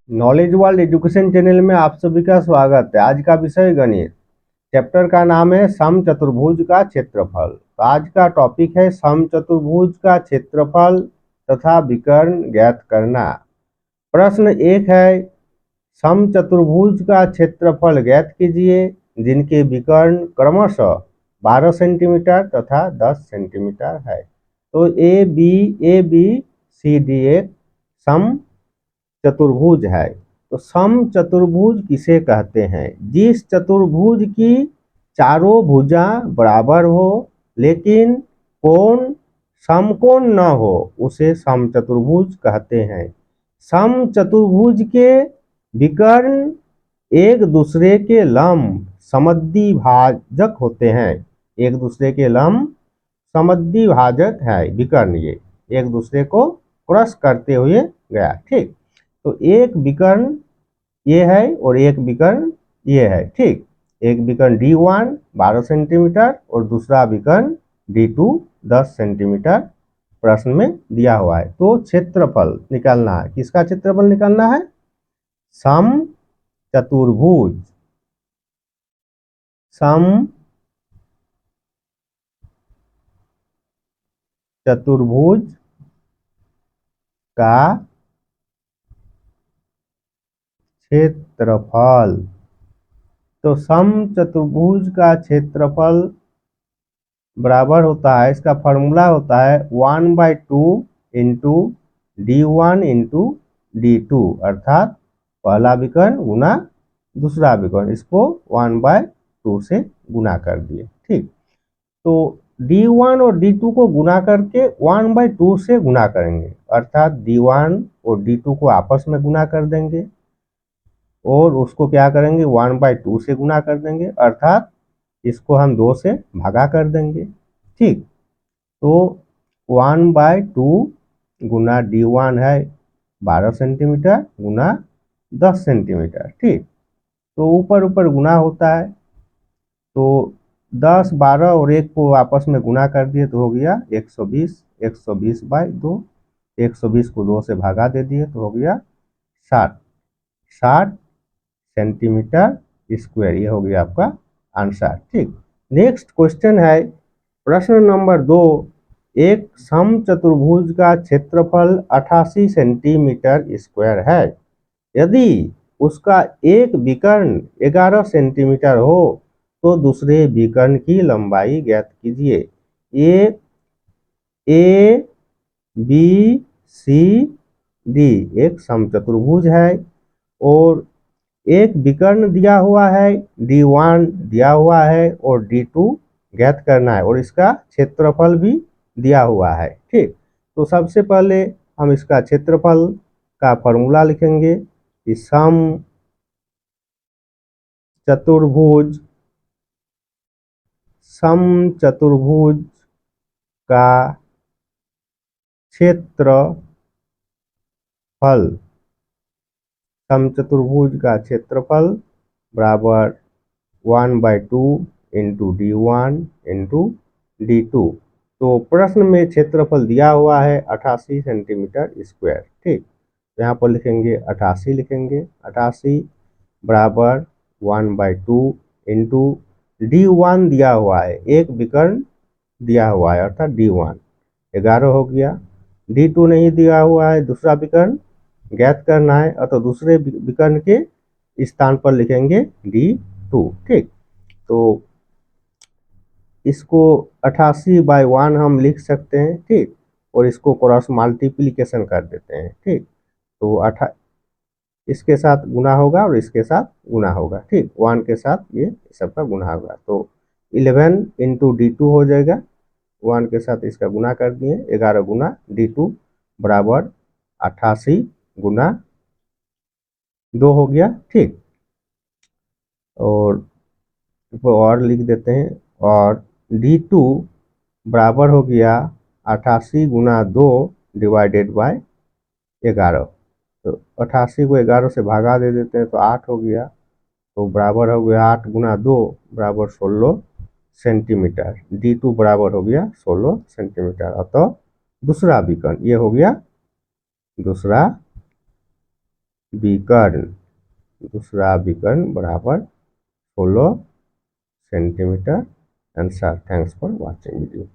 Knowledge world education channel में आप सभी का स्वागत है। आज का विषय गणित। चैप्टर का नाम है समचतुर्भुज का क्षेत्रफल। तो आज का टॉपिक है समचतुर्भुज का क्षेत्रफल तथा विकर्ण ज्ञात करना। प्रश्न एक है, समचतुर्भुज का क्षेत्रफल ज्ञात कीजिए जिनके विकर्ण क्रमशः 12 सेंटीमीटर तथा 10 सेंटीमीटर है। तो ए बी सी डी एक सम चतुर्भुज है। तो सम चतुर्भुज किसे कहते हैं? जिस चतुर्भुज की चारों भुजा बराबर हो लेकिन कोण समकोण न हो उसे सम चतुर्भुज कहते हैं। सम चतुर्भुज के विकर्ण एक दूसरे के लंब समद्विभाजक होते हैं। एक दूसरे के लंब समद्विभाजक है विकर्ण, ये एक दूसरे को क्रॉस करते हुए गया। ठीक, तो एक विकर्ण ये है और एक विकर्ण ये है। ठीक, एक विकर्ण D1 12 सेंटीमीटर और दूसरा विकर्ण D2 10 सेंटीमीटर प्रश्न में दिया हुआ है। तो क्षेत्रफल निकालना है। किसका क्षेत्रफल निकालना है? सम चतुर्भुज। सम चतुर्भुज का क्षेत्रफल। तो सम चतुर्भुज का क्षेत्रफल बराबर होता है, इसका फॉर्मूला होता है 1/2 इंटू D1 इंटू D2, अर्थात पहला विकर्ण गुना दूसरा विकर्ण, इसको 1/2 से गुना कर दिए। ठीक, तो D1 और D2 को गुना करके 1/2 से गुना करेंगे, अर्थात D1 और D2 को आपस में गुना कर देंगे और उसको क्या करेंगे 1/2 से गुना कर देंगे, अर्थात इसको हम 2 से भागा कर देंगे। ठीक, तो 1/2 गुना D1 है 12 सेंटीमीटर गुना 10 सेंटीमीटर। ठीक, तो ऊपर ऊपर गुना होता है, तो 10 12 और 1 को आपस में गुना कर दिए तो हो गया 120। 120/2, 120 को 2 से भागा दे दिए तो हो गया 60 सेंटीमीटर स्क्वायर। ये हो गया आपका आंसर। ठीक, नेक्स्ट क्वेश्चन है प्रश्न नंबर 2। एक समचतुर्भुज का क्षेत्रफल 88 सेंटीमीटर स्क्वायर है। यदि उसका एक विकर्ण 11 सेंटीमीटर हो तो दूसरे विकर्ण की लंबाई ज्ञात कीजिए। ये ए बी सी डी एक समचतुर्भुज है और एक विकर्ण दिया हुआ है, D1 दिया हुआ है और D2 ज्ञात करना है और इसका क्षेत्रफल भी दिया हुआ है। ठीक, तो सबसे पहले हम इसका क्षेत्रफल का फॉर्मूला लिखेंगे कि सम चतुर्भुज का क्षेत्रफल, समचतुर्भुज का क्षेत्रफल बराबर 1/2 इंटू D1 इंटू D2। तो प्रश्न में क्षेत्रफल दिया हुआ है 88 सेंटीमीटर स्क्वायर। ठीक, तो यहाँ पर लिखेंगे 88, लिखेंगे 88 बराबर 1/2 इंटू D1 दिया हुआ है, एक विकर्ण दिया हुआ है अर्थात D1 11 हो गया। D2 नहीं दिया हुआ है, दूसरा विकर्ण ज्ञात करना है अतः दूसरे विकर्ण के स्थान पर लिखेंगे D2। ठीक, तो इसको 88/1 हम लिख सकते हैं। ठीक, और इसको क्रॉस मल्टीप्लिकेशन कर देते हैं। ठीक, तो इसके साथ गुना होगा और इसके साथ गुना होगा। ठीक, 1 के साथ ये सबका गुना होगा तो 11 इंटू D2 हो जाएगा। 1 के साथ इसका गुना कर दिए, 11 गुना D2 बराबर 88 गुना 2 हो गया। ठीक, और लिख देते हैं और D2 बराबर हो गया 88 गुना 2 डिवाइडेड बाय 11। तो 88 को 11 से भागा दे देते हैं तो 8 हो गया, तो बराबर हो गया 8 गुना 2 बराबर 16 सेंटीमीटर। D2 बराबर हो गया 16 सेंटीमीटर। अतः दूसरा विकर्ण ये हो गया दूसरा विकर्ण, दूसरा विकर्ण बराबर 16 centimetre. Answer. Thanks for watching video.